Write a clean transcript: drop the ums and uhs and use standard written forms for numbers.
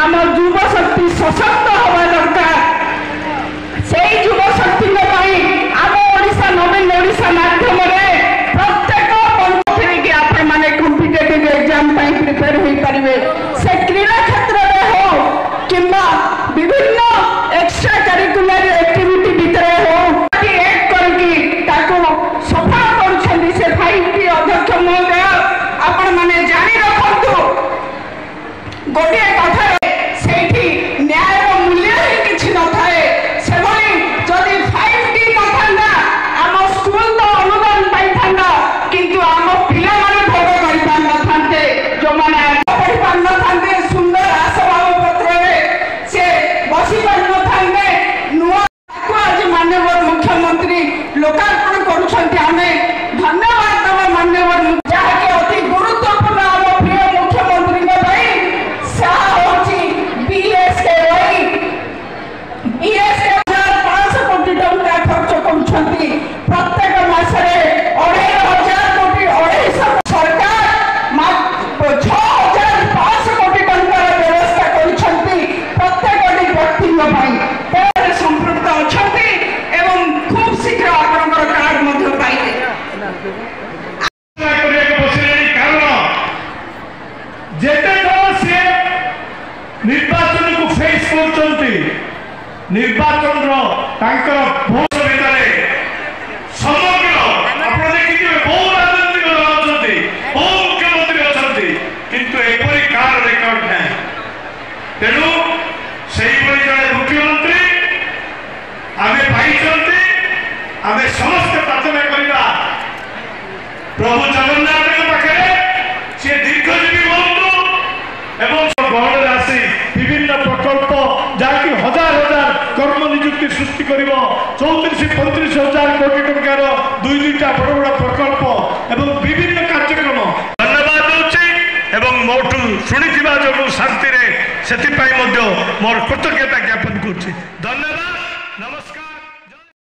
आम युव शक्ति सशक्त हवा दरकार से युव शक्ति आम ओडिशा नवीन ओडिशा माध्यम प्रत्येक पंचायत आपण मैंने कॉम्पिटिटिव एग्जाम प्रिपेयर हो पारे से क्रीड़ा क्षेत्र में हो कि विभिन्न एक्स्ट्रा करिकुलर एक्टिविटी भितर हो सफा कर से 5T अध्यक्ष महोदय आपण मैंने जानी रखु गोटे कथा न्याय मूल्य ही किसी न थाए से जदि 5T नथा आम स्कूल तो अनुदान पाई था किंतु आम पिला भोग कर पारे जो मैंने पढ़ी पार न सुंदर आसबाब पत्र से बसी पार न नुआ आज माननीय मुख्यमंत्री लोकार्पण करुछंती हमें धन्यवाद देव माननीय जहाँकि अति गुरुत्वपूर्ण आम प्रिय मुख्यमंत्री BSKY 500 कोटी टंका खर्च करुछंती प्रत्येक मासरे 2500 कोटी 250 सरकार 6500 कोटी टंका व्यवस्था करुछंती प्रत्येक व्यक्ति संपृक्त अछंती एवं खूब शीघ्र आपनकर कार्ड मध्य पाइबे निर्वाचन को फेस करते निर्वाचन भोट भितर समग्र आप देखिए बहु राजनीतिक दल अच्छे बहु मुख्यमंत्री अच्छा किंतु एपरी कार रेकर्ड ना तेणु से जड़े मुख्यमंत्री आमे पाई आमे समस्त प्रार्थना करवा प्रभु जगन्नाथ पाखे सी दीर्घजीवी हूँ एवं गहन आसी विभिन्न प्रकल्प जहाँकि हजार हजार कर्म निजुक्ति सृष्टि कर 34-35 हजार कोटी टंकार 2-2टा बड़ बड़ प्रकल्प एवं विभिन्न कार्यक्रम धन्यवाद दूसरी मोठू शुणी जो शांति से मोर कृतज्ञता ज्ञापन कर धन्यवाद।